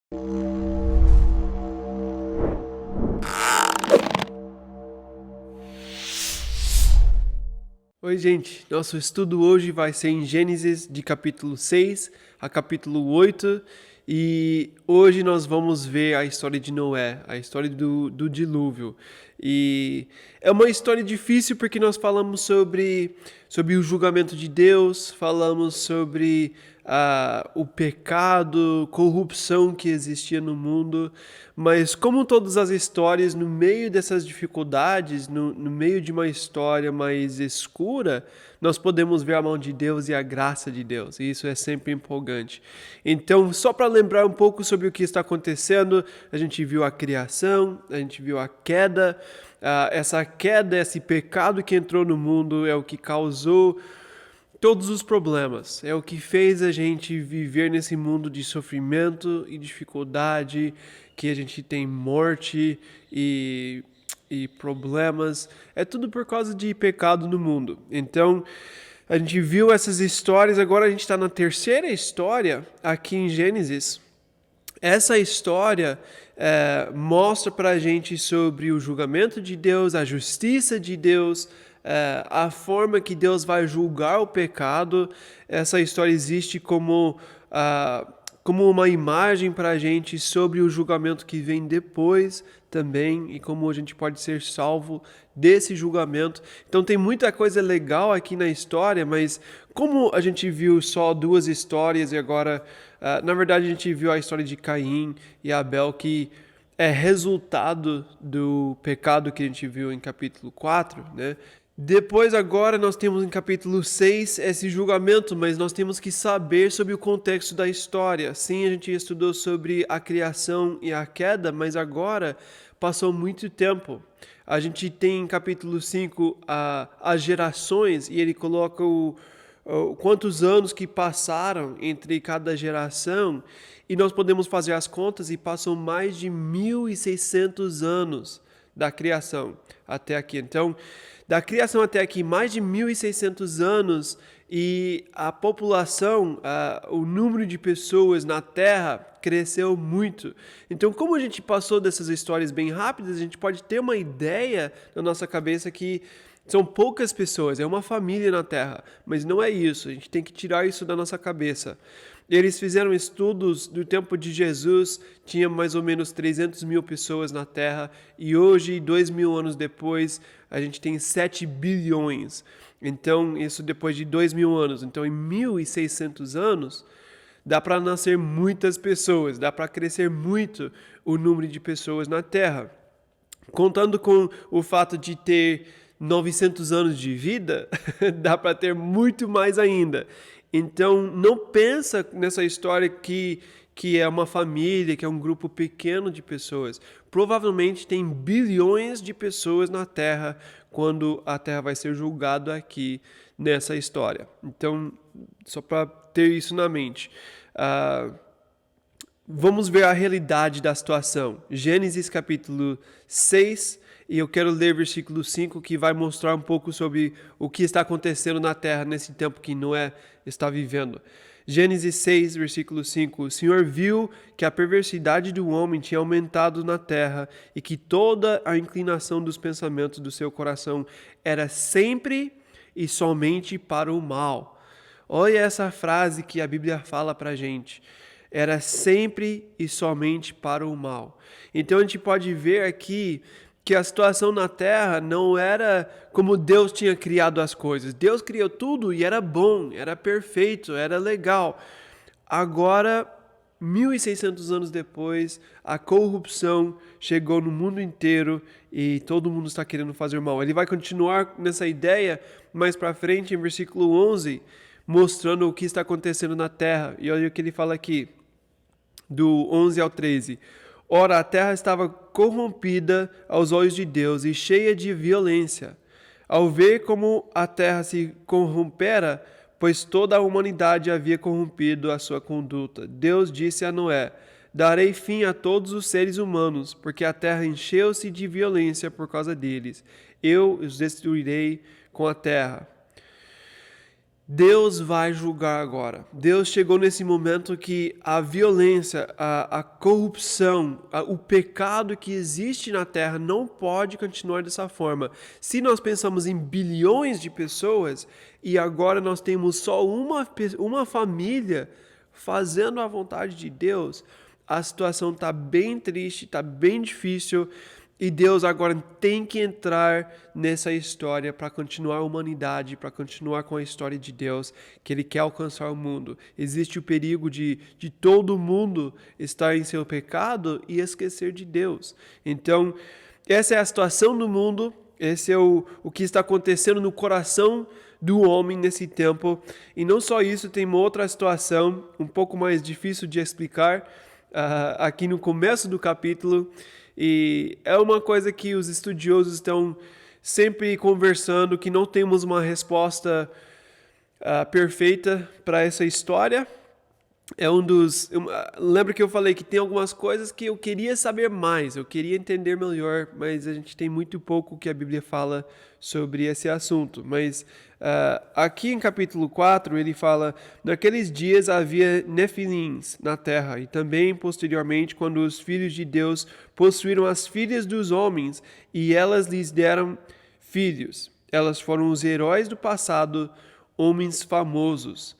Oi, gente. Nosso estudo hoje vai ser em Gênesis, de capítulo 6 a capítulo 8. E hoje nós vamos ver a história de Noé, a história do dilúvio. E é uma história difícil porque nós falamos sobre o julgamento de Deus, falamos sobre o pecado, corrupção que existia no mundo. Mas como todas as histórias, no meio dessas dificuldades, no meio de uma história mais escura, nós podemos ver a mão de Deus e a graça de Deus. E isso é sempre empolgante. Então, só para lembrar um pouco sobre o que está acontecendo, a gente viu a criação, a gente viu a queda. Essa queda, esse pecado que entrou no mundo é o que causou todos os problemas. É o que fez a gente viver nesse mundo de sofrimento e dificuldade, que a gente tem morte e problemas. É tudo por causa de pecado no mundo. Então, a gente viu essas histórias, agora a gente está na terceira história aqui em Gênesis. Essa história mostra para a gente sobre o julgamento de Deus, a justiça de Deus, a forma que Deus vai julgar o pecado. Essa história existe como uma imagem para a gente sobre o julgamento que vem depois também e como a gente pode ser salvo desse julgamento. Então tem muita coisa legal aqui na história, mas como a gente viu só duas histórias e agora, na verdade a gente viu a história de Caim e Abel, que é resultado do pecado que a gente viu em capítulo 4, né? Depois, agora, nós temos em capítulo 6 esse julgamento, mas nós temos que saber sobre o contexto da história. Sim, a gente estudou sobre a criação e a queda, mas agora passou muito tempo. A gente tem em capítulo 5 as gerações, e ele coloca quantos anos que passaram entre cada geração, e nós podemos fazer as contas e passam mais de 1.600 anos da criação até aqui. Então, da criação até aqui, mais de 1.600 anos, e a população, o número de pessoas na Terra cresceu muito. Então, como a gente passou dessas histórias bem rápidas, a gente pode ter uma ideia na nossa cabeça que são poucas pessoas, é uma família na Terra, mas não é isso, a gente tem que tirar isso da nossa cabeça. Eles fizeram estudos do tempo de Jesus, tinha mais ou menos 300 mil pessoas na Terra, e hoje, 2.000 anos depois, a gente tem 7 bilhões. Então, isso depois de 2.000 anos. Então, em 1.600 anos, dá para nascer muitas pessoas, dá para crescer muito o número de pessoas na Terra. Contando com o fato de ter 900 anos de vida, dá para ter muito mais ainda. Então, não pensa nessa história que é uma família, que é um grupo pequeno de pessoas. Provavelmente tem bilhões de pessoas na Terra quando a Terra vai ser julgada aqui nessa história. Então, só para ter isso na mente. Vamos ver a realidade da situação. Gênesis capítulo 6, e eu quero ler versículo 5, que vai mostrar um pouco sobre o que está acontecendo na terra nesse tempo que Noé está vivendo. Gênesis 6, versículo 5. O Senhor viu que a perversidade do homem tinha aumentado na terra e que toda a inclinação dos pensamentos do seu coração era sempre e somente para o mal. Olha essa frase que a Bíblia fala para a gente. Era sempre e somente para o mal. Então a gente pode ver aqui que a situação na Terra não era como Deus tinha criado as coisas. Deus criou tudo e era bom, era perfeito, era legal. Agora, 1.600 anos depois, a corrupção chegou no mundo inteiro e todo mundo está querendo fazer mal. Ele vai continuar nessa ideia mais para frente, em versículo 11, mostrando o que está acontecendo na terra. E olha o que ele fala aqui, do 11 ao 13. Ora, a terra estava corrompida aos olhos de Deus e cheia de violência. Ao ver como a terra se corrompera, pois toda a humanidade havia corrompido a sua conduta, Deus disse a Noé: darei fim a todos os seres humanos, porque a terra encheu-se de violência por causa deles. Eu os destruirei com a terra. Deus vai julgar agora. Deus chegou nesse momento que a violência, a corrupção, o pecado que existe na Terra não pode continuar dessa forma. Se nós pensamos em bilhões de pessoas e agora nós temos só uma família fazendo a vontade de Deus, a situação está bem triste, está bem difícil. E Deus agora tem que entrar nessa história para continuar a humanidade, para continuar com a história de Deus, que Ele quer alcançar o mundo. Existe o perigo de todo mundo estar em seu pecado e esquecer de Deus. Então, essa é a situação do mundo, esse é o que está acontecendo no coração do homem nesse tempo. E não só isso, tem uma outra situação um pouco mais difícil de explicar aqui no começo do capítulo. E é uma coisa que os estudiosos estão sempre conversando, que não temos uma resposta perfeita para essa história. Lembra que eu falei que tem algumas coisas que eu queria saber mais, eu queria entender melhor, mas a gente tem muito pouco que a Bíblia fala sobre esse assunto. Mas aqui em capítulo 4 ele fala: naqueles dias havia nefilins na terra, e também posteriormente quando os filhos de Deus possuíram as filhas dos homens, e elas lhes deram filhos. Elas foram os heróis do passado, homens famosos.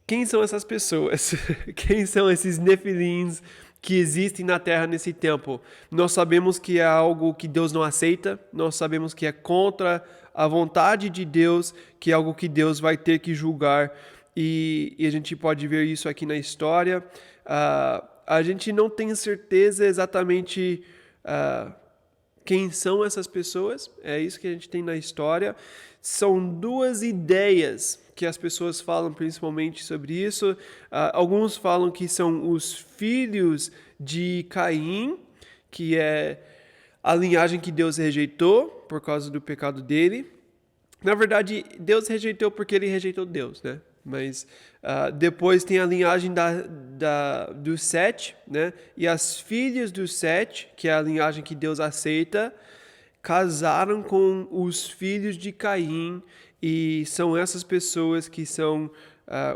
Quem são essas pessoas? Quem são esses nefilins que existem na Terra nesse tempo? Nós sabemos que é algo que Deus não aceita, nós sabemos que é contra a vontade de Deus, que é algo que Deus vai ter que julgar, e a gente pode ver isso aqui na história. A gente não tem certeza exatamente quem são essas pessoas, é isso que a gente tem na história. São duas ideias que as pessoas falam principalmente sobre isso. Alguns falam que são os filhos de Caim, que é a linhagem que Deus rejeitou por causa do pecado dele. Na verdade, Deus rejeitou porque ele rejeitou Deus, né? Mas depois tem a linhagem do Sete, né? E as filhas do Sete, que é a linhagem que Deus aceita, casaram com os filhos de Caim, e são essas pessoas que são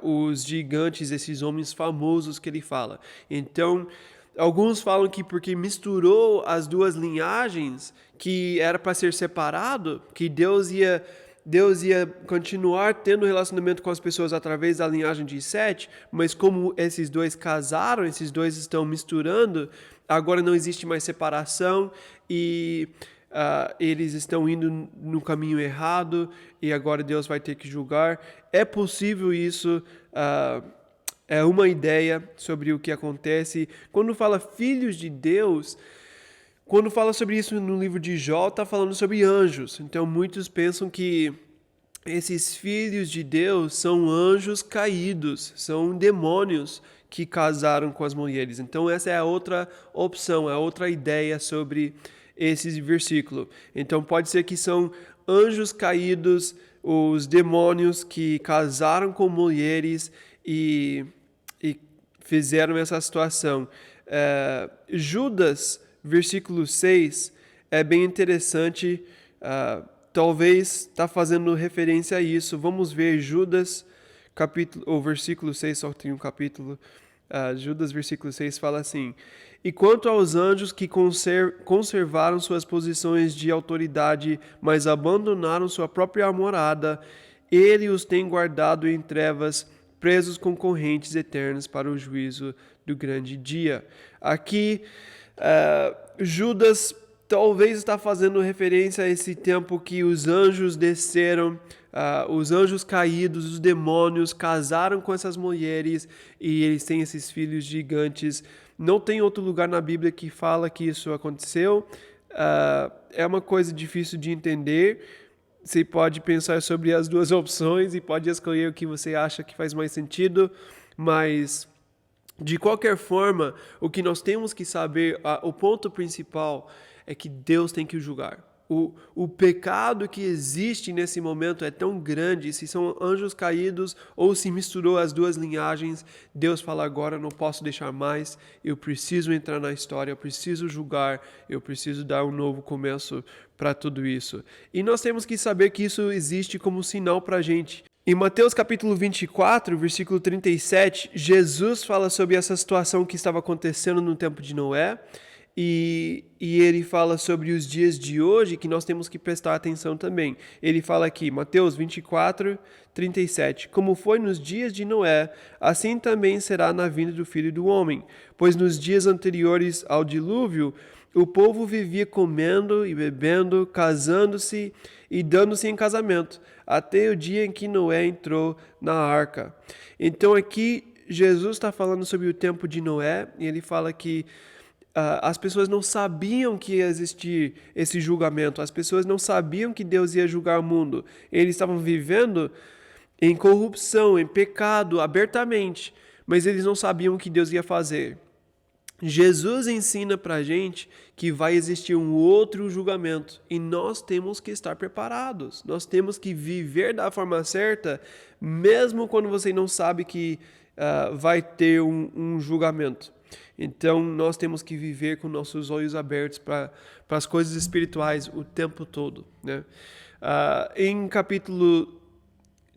os gigantes, esses homens famosos que ele fala. Então, alguns falam que porque misturou as duas linhagens, que era para ser separado, que Deus ia continuar tendo relacionamento com as pessoas através da linhagem de Sete, mas como esses dois casaram, esses dois estão misturando, agora não existe mais separação e eles estão indo no caminho errado e agora Deus vai ter que julgar. É possível isso, é uma ideia sobre o que acontece. Quando fala filhos de Deus, quando fala sobre isso no livro de Jó, está falando sobre anjos. Então muitos pensam que esses filhos de Deus são anjos caídos, são demônios que casaram com as mulheres. Então essa é a outra opção, a outra ideia sobre esse versículo. Então pode ser que são anjos caídos, os demônios que casaram com mulheres e fizeram essa situação. Judas, versículo 6, é bem interessante, talvez está fazendo referência a isso. Vamos ver Judas, versículo 6, só tem um capítulo. Judas, versículo 6, fala assim: e quanto aos anjos que conservaram suas posições de autoridade, mas abandonaram sua própria morada, ele os tem guardado em trevas, presos com correntes eternas para o juízo do grande dia. Aqui, Judas talvez está fazendo referência a esse tempo que os anjos desceram, os anjos caídos, os demônios casaram com essas mulheres e eles têm esses filhos gigantes. Não tem outro lugar na Bíblia que fala que isso aconteceu. É uma coisa difícil de entender. Você pode pensar sobre as duas opções e pode escolher o que você acha que faz mais sentido, mas de qualquer forma, o que nós temos que saber, o ponto principal é que Deus tem que julgar. o pecado que existe nesse momento é tão grande, se são anjos caídos ou se misturou as duas linhagens, Deus fala agora, não posso deixar mais, eu preciso entrar na história, eu preciso julgar, eu preciso dar um novo começo para tudo isso. E nós temos que saber que isso existe como sinal para a gente. Em Mateus capítulo 24, versículo 37, Jesus fala sobre essa situação que estava acontecendo no tempo de Noé, e ele fala sobre os dias de hoje que nós temos que prestar atenção também. Ele fala aqui, Mateus 24, 37, como foi nos dias de Noé, assim também será na vinda do Filho do Homem, pois nos dias anteriores ao dilúvio, o povo vivia comendo e bebendo, casando-se e dando-se em casamento, até o dia em que Noé entrou na arca. Então aqui Jesus está falando sobre o tempo de Noé, e ele fala que as pessoas não sabiam que ia existir esse julgamento, as pessoas não sabiam que Deus ia julgar o mundo. Eles estavam vivendo em corrupção, em pecado, abertamente, mas eles não sabiam o que Deus ia fazer. Jesus ensina para a gente que vai existir um outro julgamento e nós temos que estar preparados. Nós temos que viver da forma certa, mesmo quando você não sabe que vai ter um julgamento. Então, nós temos que viver com nossos olhos abertos para as coisas espirituais o tempo todo, né? Em capítulo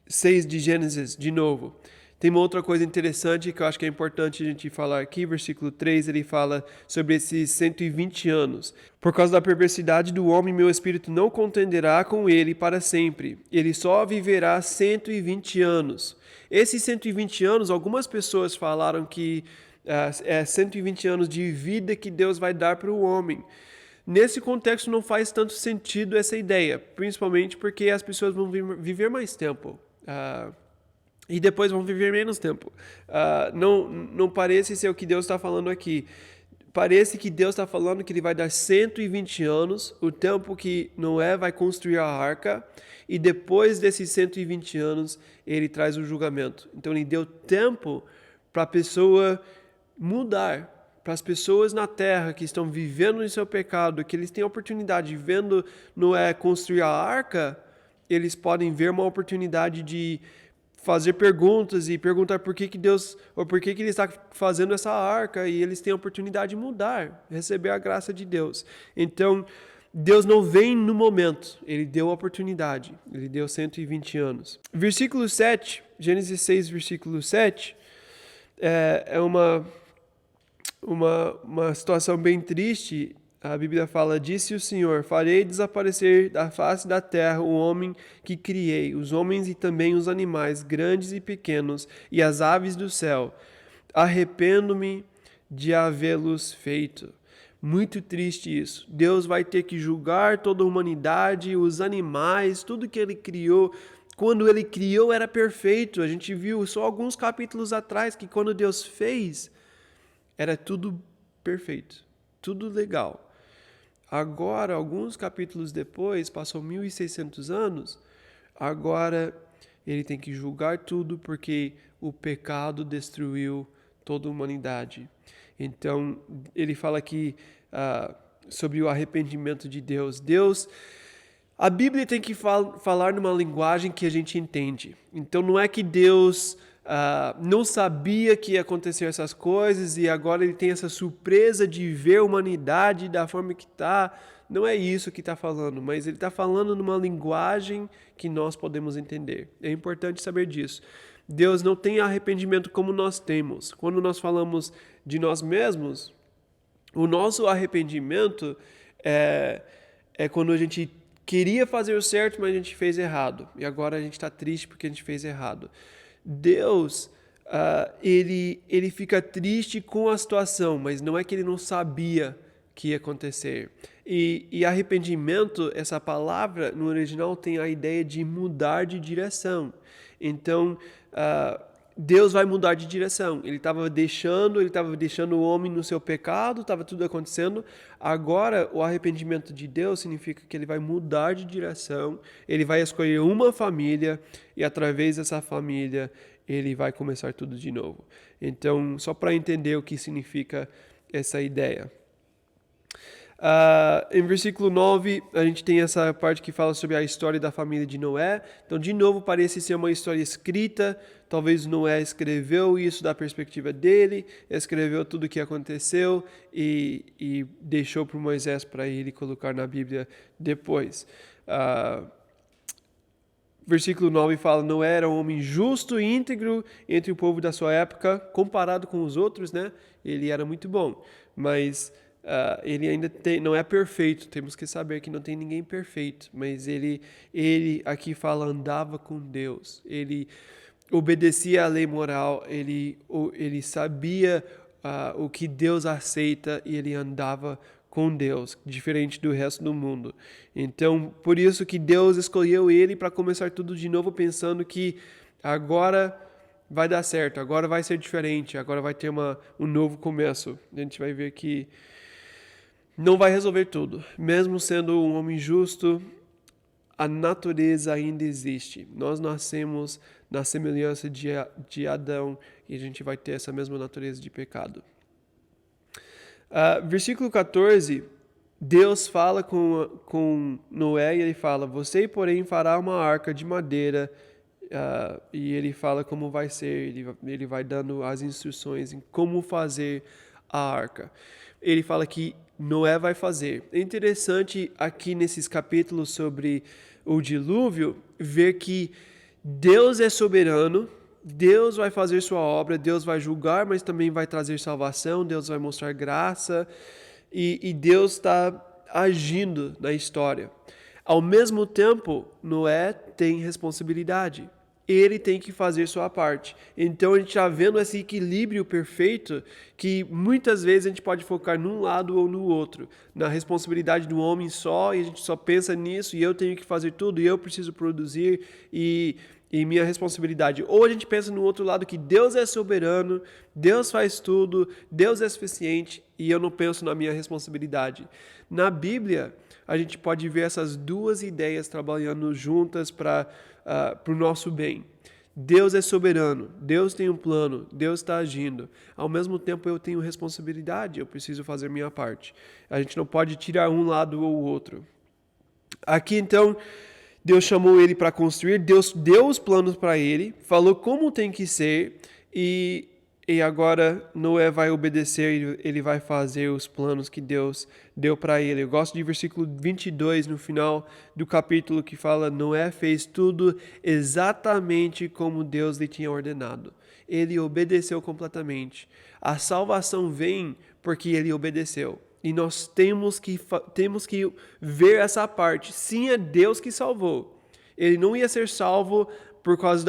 6 de Gênesis, de novo, tem uma outra coisa interessante que eu acho que é importante a gente falar aqui. Versículo 3, ele fala sobre esses 120 anos. Por causa da perversidade do homem, meu espírito não contenderá com ele para sempre. Ele só viverá 120 anos. Esses 120 anos, algumas pessoas falaram que é 120 anos de vida que Deus vai dar para o homem. Nesse contexto não faz tanto sentido essa ideia, principalmente porque as pessoas vão viver mais tempo. E depois vão viver menos tempo. Não parece ser o que Deus está falando aqui. Parece que Deus está falando que Ele vai dar 120 anos, o tempo que Noé vai construir a arca, e depois desses 120 anos, Ele traz o julgamento. Então, Ele deu tempo para a pessoa mudar, para as pessoas na terra que estão vivendo em seu pecado, que eles têm a oportunidade, vendo Noé construir a arca, eles podem ver uma oportunidade de fazer perguntas e perguntar por que Deus, ou por que Ele está fazendo essa arca, e eles têm a oportunidade de mudar, receber a graça de Deus. Então, Deus não vem no momento, Ele deu a oportunidade, Ele deu 120 anos. Versículo 7, Gênesis 6, versículo 7, é uma situação bem triste. A Bíblia fala, disse o Senhor, farei desaparecer da face da terra o homem que criei, os homens e também os animais, grandes e pequenos, e as aves do céu. Arrependo-me de havê-los feito. Muito triste isso. Deus vai ter que julgar toda a humanidade, os animais, tudo que Ele criou. Quando Ele criou era perfeito. A gente viu só alguns capítulos atrás que quando Deus fez, era tudo perfeito, tudo legal. Agora, alguns capítulos depois, passou 1.600 anos, agora Ele tem que julgar tudo porque o pecado destruiu toda a humanidade. Então, Ele fala aqui sobre o arrependimento de Deus. A Bíblia tem que falar numa linguagem que a gente entende. Então, não é que Deus não sabia que ia acontecer essas coisas e agora Ele tem essa surpresa de ver a humanidade da forma que está. Não é isso que está falando, mas Ele está falando numa linguagem que nós podemos entender. É importante saber disso. Deus não tem arrependimento como nós temos. Quando nós falamos de nós mesmos, o nosso arrependimento é quando a gente queria fazer o certo, mas a gente fez errado. E agora a gente está triste porque a gente fez errado. Deus, ele fica triste com a situação, mas não é que Ele não sabia que ia acontecer. E arrependimento, essa palavra no original tem a ideia de mudar de direção. Então, Deus vai mudar de direção. Ele estava deixando o homem no seu pecado, estava tudo acontecendo. Agora, o arrependimento de Deus significa que Ele vai mudar de direção, Ele vai escolher uma família e, através dessa família, Ele vai começar tudo de novo. Então, só para entender o que significa essa ideia. Em versículo 9, a gente tem essa parte que fala sobre a história da família de Noé. Então, de novo, parece ser uma história escrita. Talvez Noé escreveu isso da perspectiva dele, escreveu tudo o que aconteceu e deixou para Moisés para ele colocar na Bíblia depois. Versículo 9 fala: Noé era um homem justo e íntegro entre o povo da sua época, comparado com os outros, né? Ele era muito bom, mas ele ainda não é perfeito. Temos que saber que não tem ninguém perfeito, mas ele aqui fala, andava com Deus. Ele obedecia à lei moral, ele sabia o que Deus aceita e ele andava com Deus, diferente do resto do mundo. Então, por isso que Deus escolheu ele para começar tudo de novo, pensando que agora vai dar certo, agora vai ser diferente, agora vai ter um novo começo. A gente vai ver que não vai resolver tudo. Mesmo sendo um homem justo, a natureza ainda existe. Nós nascemos na semelhança de Adão e a gente vai ter essa mesma natureza de pecado. Versículo 14, Deus fala com Noé e ele fala: você, porém, fará uma arca de madeira. E ele fala como vai ser, ele vai dando as instruções em como fazer a arca. Ele fala que Noé vai fazer. É interessante aqui nesses capítulos sobre o dilúvio ver que Deus é soberano, Deus vai fazer sua obra, Deus vai julgar, mas também vai trazer salvação, Deus vai mostrar graça e Deus está agindo na história. Ao mesmo tempo, Noé tem responsabilidade. Ele tem que fazer sua parte. Então a gente está vendo esse equilíbrio perfeito que muitas vezes a gente pode focar num lado ou no outro. Na responsabilidade do homem só, e a gente só pensa nisso, e eu tenho que fazer tudo, e eu preciso produzir, e minha responsabilidade. Ou a gente pensa no outro lado que Deus é soberano, Deus faz tudo, Deus é suficiente, e eu não penso na minha responsabilidade. Na Bíblia, a gente pode ver essas duas ideias trabalhando juntas para o nosso bem. Deus é soberano, Deus tem um plano, Deus está agindo. Ao mesmo tempo, eu tenho responsabilidade, eu preciso fazer minha parte. A gente não pode tirar um lado ou o outro. Aqui, então, Deus chamou ele para construir, Deus deu os planos para ele, falou como tem que ser, e agora Noé vai obedecer, ele vai fazer os planos que Deus deu para ele. Eu gosto de versículo 22 no final do capítulo que fala: Noé fez tudo exatamente como Deus lhe tinha ordenado. Ele obedeceu completamente. A salvação vem porque ele obedeceu. E nós temos que ver essa parte. Sim, é Deus que salvou. Ele não ia ser salvo por causa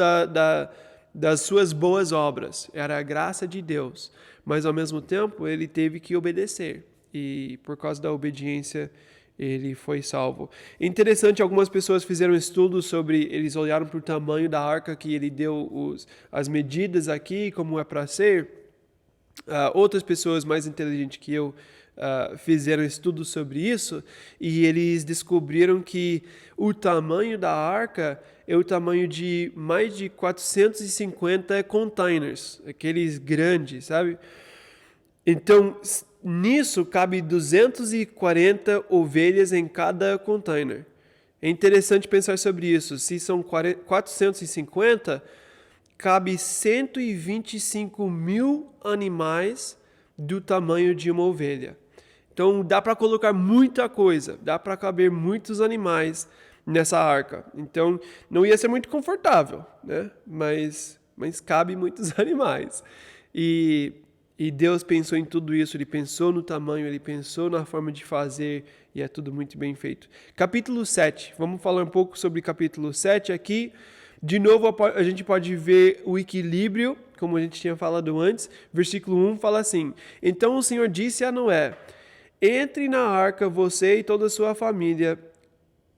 das suas boas obras. Era a graça de Deus. Mas, ao mesmo tempo, ele teve que obedecer. E, por causa da obediência, ele foi salvo. Interessante, algumas pessoas fizeram estudos sobre... Eles olharam para o tamanho da arca que ele deu as medidas aqui, como é para ser. Outras pessoas mais inteligentes que eu fizeram estudos sobre isso e eles descobriram que o tamanho da arca é o tamanho de mais de 450 containers, aqueles grandes, sabe? Então, nisso cabe 240 ovelhas em cada container. É interessante pensar sobre isso. Se são 450, cabe 125 mil animais do tamanho de uma ovelha. Então, dá para colocar muita coisa, dá para caber muitos animais nessa arca. Então, não ia ser muito confortável, né? Mas cabe muitos animais. E Deus pensou em tudo isso, Ele pensou no tamanho, Ele pensou na forma de fazer, e é tudo muito bem feito. Capítulo 7, vamos falar um pouco sobre capítulo 7 aqui. De novo, a gente pode ver o equilíbrio, como a gente tinha falado antes. Versículo 1 fala assim: Então o Senhor disse a Noé: Entre na arca, você e toda a sua família,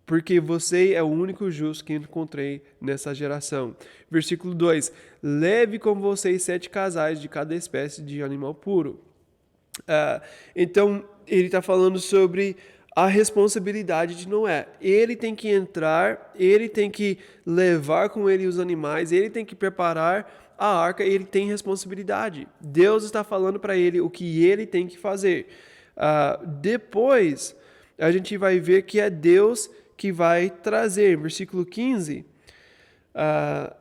porque você é o único justo que encontrei nessa geração. Versículo 2: Leve com vocês 7 casais de cada espécie de animal puro. Então, ele está falando sobre a responsabilidade de Noé. Ele tem que entrar, ele tem que levar com ele os animais, ele tem que preparar a arca, ele tem responsabilidade. Deus está falando para ele o que ele tem que fazer. Depois, a gente vai ver que é Deus que vai trazer. Versículo 15,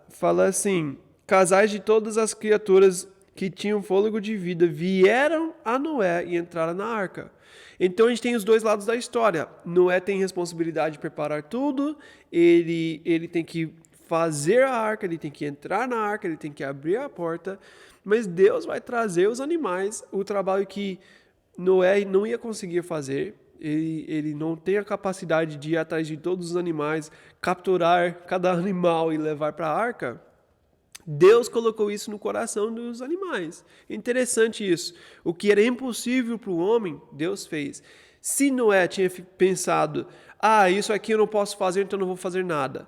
fala assim: casais de todas as criaturas que tinham fôlego de vida vieram a Noé e entraram na arca. Então a gente tem os dois lados da história. Noé tem responsabilidade de preparar tudo, ele tem que fazer a arca, ele tem que entrar na arca, ele tem que abrir a porta, mas Deus vai trazer os animais, o trabalho que Noé não ia conseguir fazer. Ele não tem a capacidade de ir atrás de todos os animais, capturar cada animal e levar para a arca. Deus colocou isso no coração dos animais. Interessante isso. O que era impossível para o homem, Deus fez. Se Noé tinha pensado, isso aqui eu não posso fazer, então não vou fazer nada,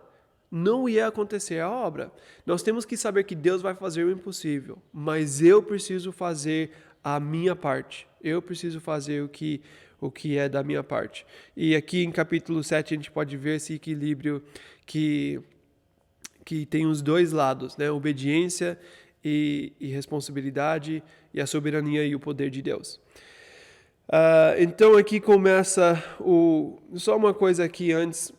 não ia acontecer a obra. Nós temos que saber que Deus vai fazer o impossível, mas eu preciso fazer a minha parte. Eu preciso fazer o que é da minha parte. E aqui em capítulo 7 a gente pode ver esse equilíbrio que tem os dois lados, né? Obediência e responsabilidade, e a soberania e o poder de Deus. Então aqui começa só uma coisa aqui antes,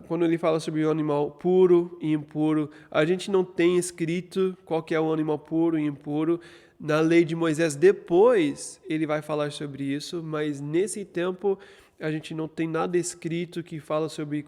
quando ele fala sobre o animal puro e impuro, a gente não tem escrito qual que é o animal puro e impuro. Na lei de Moisés, depois ele vai falar sobre isso, mas nesse tempo a gente não tem nada escrito que fala sobre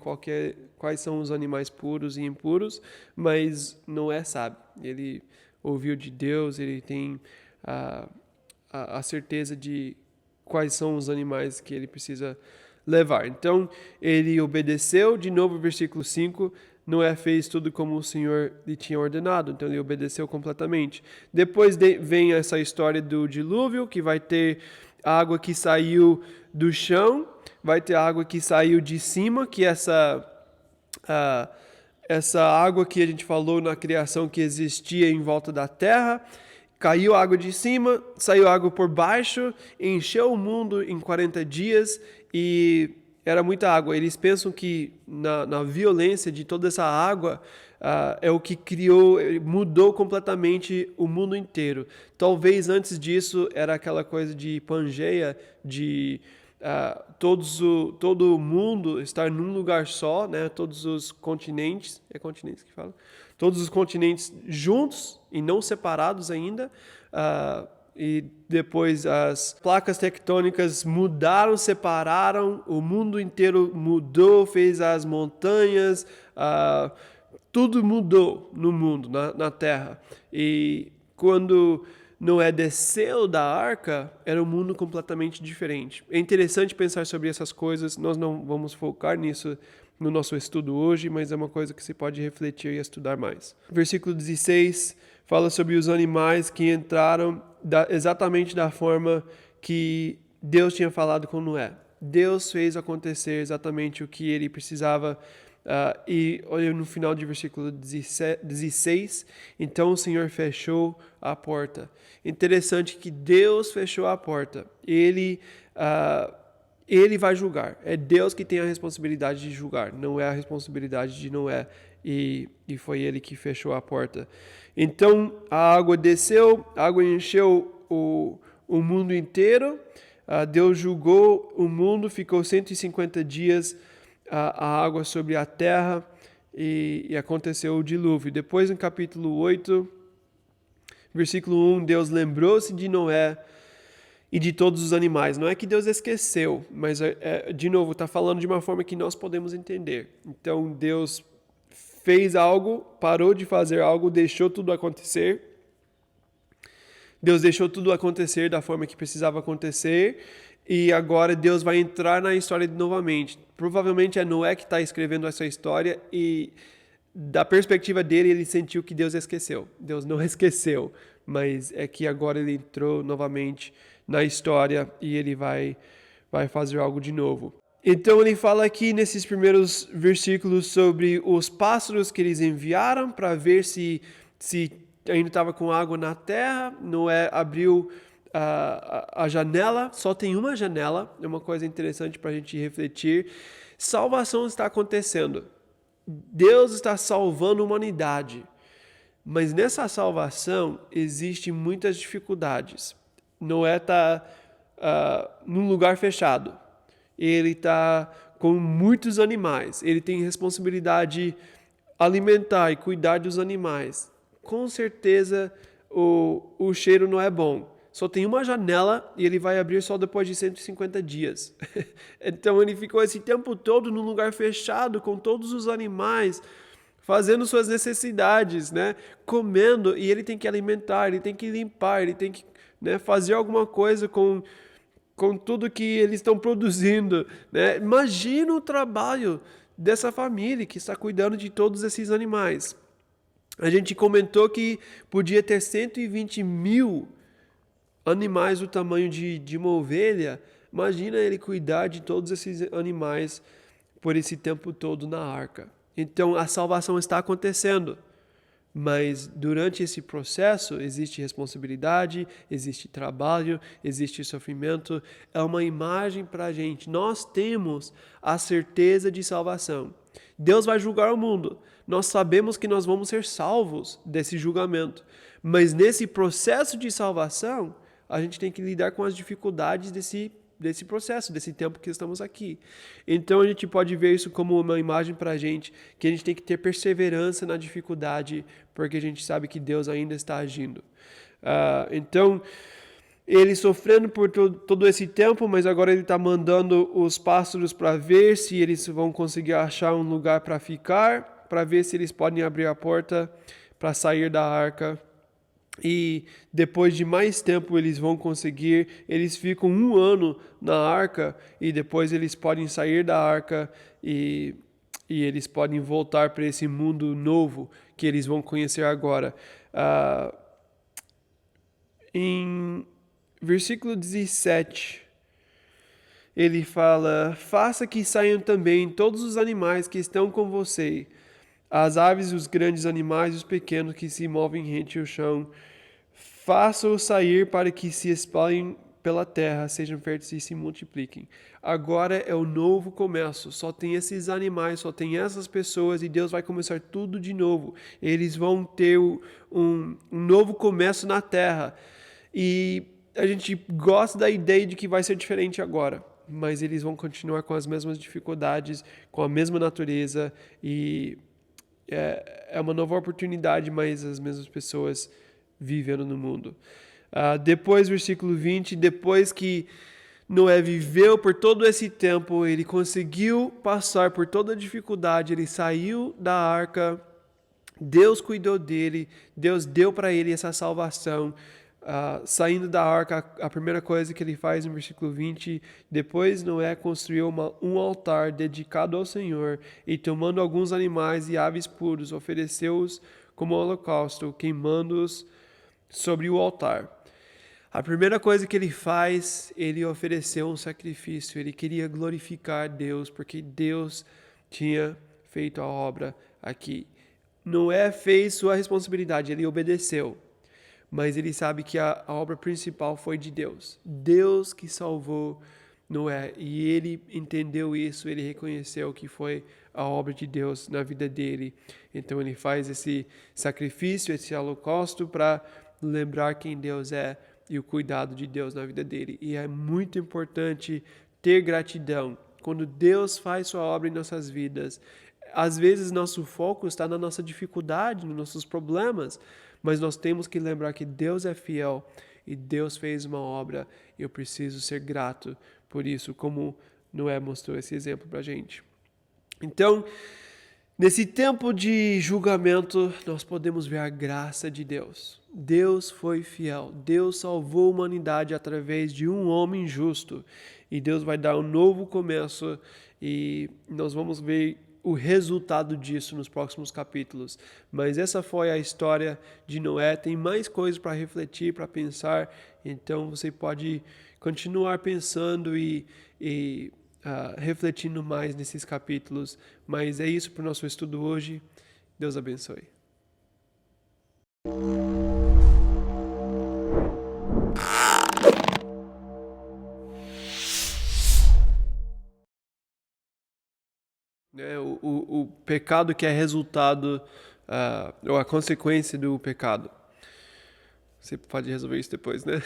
quais são os animais puros e impuros, mas Noé sabe. Ele ouviu de Deus, ele tem a certeza de quais são os animais que ele precisa levar. Então, ele obedeceu. De novo, versículo 5, Noé fez tudo como o Senhor lhe tinha ordenado, então ele obedeceu completamente. Depois vem essa história do dilúvio, que vai ter água que saiu do chão, vai ter água que saiu de cima, que essa água que a gente falou na criação que existia em volta da terra, caiu água de cima, saiu água por baixo, encheu o mundo em 40 dias e era muita água. Eles pensam que na violência de toda essa água é o que mudou completamente o mundo inteiro. Talvez antes disso era aquela coisa de Pangeia, de todo o mundo estar num lugar só, né? Todos os continentes, é continentes que fala? Todos os continentes juntos e não separados ainda. E depois as placas tectônicas mudaram, separaram, o mundo inteiro mudou, fez as montanhas, tudo mudou no mundo, na Terra. E quando Noé desceu da arca, era um mundo completamente diferente. É interessante pensar sobre essas coisas, nós não vamos focar nisso no nosso estudo hoje, mas é uma coisa que se pode refletir e estudar mais. Versículo 16 fala sobre os animais que entraram exatamente da forma que Deus tinha falado com Noé. Deus fez acontecer exatamente o que ele precisava. E olha no final de versículo 16, então o Senhor fechou a porta. Interessante que Deus fechou a porta. Ele vai julgar. É Deus que tem a responsabilidade de julgar, não é a responsabilidade de Noé. E foi ele que fechou a porta. Então a água desceu, a água encheu o mundo inteiro. Deus julgou o mundo, ficou 150 dias a água sobre a terra e aconteceu o dilúvio. Depois, no capítulo 8, versículo 1, Deus lembrou-se de Noé e de todos os animais. Não é que Deus esqueceu, mas, de novo, está falando de uma forma que nós podemos entender. Então, Deus fez algo, parou de fazer algo, deixou tudo acontecer. Deus deixou tudo acontecer da forma que precisava acontecer. E agora Deus vai entrar na história novamente. Provavelmente é Noé que está escrevendo essa história e, da perspectiva dele, ele sentiu que Deus esqueceu. Deus não esqueceu, mas é que agora ele entrou novamente na história e ele vai fazer algo de novo. Então ele fala aqui nesses primeiros versículos sobre os pássaros que eles enviaram para ver se ainda estava com água na terra. Noé abriu a janela, só tem uma janela, é uma coisa interessante para a gente refletir. Salvação está acontecendo, Deus está salvando a humanidade, mas nessa salvação existem muitas dificuldades. Noé está num lugar fechado. Ele está com muitos animais. Ele tem responsabilidade alimentar e cuidar dos animais. Com certeza o cheiro não é bom. Só tem uma janela e ele vai abrir só depois de 150 dias. Então ele ficou esse tempo todo num lugar fechado com todos os animais, fazendo suas necessidades, né? Comendo, e ele tem que alimentar, ele tem que limpar, ele tem que, né, fazer alguma coisa com tudo que eles estão produzindo, né? Imagina o trabalho dessa família que está cuidando de todos esses animais. A gente comentou que podia ter 120 mil animais do tamanho de uma ovelha. Imagina ele cuidar de todos esses animais por esse tempo todo na arca. Então a salvação está acontecendo. Mas durante esse processo existe responsabilidade, existe trabalho, existe sofrimento. É uma imagem para a gente. Nós temos a certeza de salvação. Deus vai julgar o mundo. Nós sabemos que nós vamos ser salvos desse julgamento. Mas nesse processo de salvação, a gente tem que lidar com as dificuldades desse processo, desse tempo que estamos aqui. Então a gente pode ver isso como uma imagem para a gente, que a gente tem que ter perseverança na dificuldade, porque a gente sabe que Deus ainda está agindo. Então, ele sofrendo por todo esse tempo, mas agora ele está mandando os pássaros para ver se eles vão conseguir achar um lugar para ficar, para ver se eles podem abrir a porta para sair da arca. E depois de mais tempo eles vão conseguir, eles ficam 1 ano na arca e depois eles podem sair da arca e eles podem voltar para esse mundo novo que eles vão conhecer agora. Em versículo 17, ele fala: faça que saiam também todos os animais que estão com você, as aves, os grandes animais e os pequenos que se movem rente ao chão. Faça-os sair para que se espalhem pela terra, sejam férteis e se multipliquem. Agora é o novo começo. Só tem esses animais, só tem essas pessoas e Deus vai começar tudo de novo. Eles vão ter um novo começo na terra. E a gente gosta da ideia de que vai ser diferente agora. Mas eles vão continuar com as mesmas dificuldades, com a mesma natureza. E é uma nova oportunidade, mas as mesmas pessoas vivendo no mundo. Depois, versículo 20, depois que Noé viveu por todo esse tempo, ele conseguiu passar por toda a dificuldade, ele saiu da arca, Deus cuidou dele, Deus deu para ele essa salvação. Saindo da arca, a primeira coisa que ele faz no versículo 20, depois Noé construiu um altar dedicado ao Senhor e tomando alguns animais e aves puros, ofereceu-os como holocausto, queimando-os sobre o altar. A primeira coisa que ele faz, ele ofereceu um sacrifício, ele queria glorificar Deus, porque Deus tinha feito a obra aqui. Noé fez sua responsabilidade, ele obedeceu, mas ele sabe que a obra principal foi de Deus. Deus que salvou Noé, e ele entendeu isso, ele reconheceu que foi a obra de Deus na vida dele. Então ele faz esse sacrifício, esse holocausto para lembrar quem Deus é e o cuidado de Deus na vida dele. E é muito importante ter gratidão. Quando Deus faz sua obra em nossas vidas, às vezes nosso foco está na nossa dificuldade, nos nossos problemas, mas nós temos que lembrar que Deus é fiel e Deus fez uma obra e eu preciso ser grato por isso, como Noé mostrou esse exemplo para a gente. Então, nesse tempo de julgamento, nós podemos ver a graça de Deus. Deus foi fiel. Deus salvou a humanidade através de um homem justo. E Deus vai dar um novo começo e nós vamos ver o resultado disso nos próximos capítulos. Mas essa foi a história de Noé. Tem mais coisas para refletir, para pensar. Então você pode continuar pensando e refletindo mais nesses capítulos. Mas é isso para o nosso estudo hoje. Deus abençoe. O pecado que é resultado, ou a consequência do pecado. Você pode resolver isso depois, né?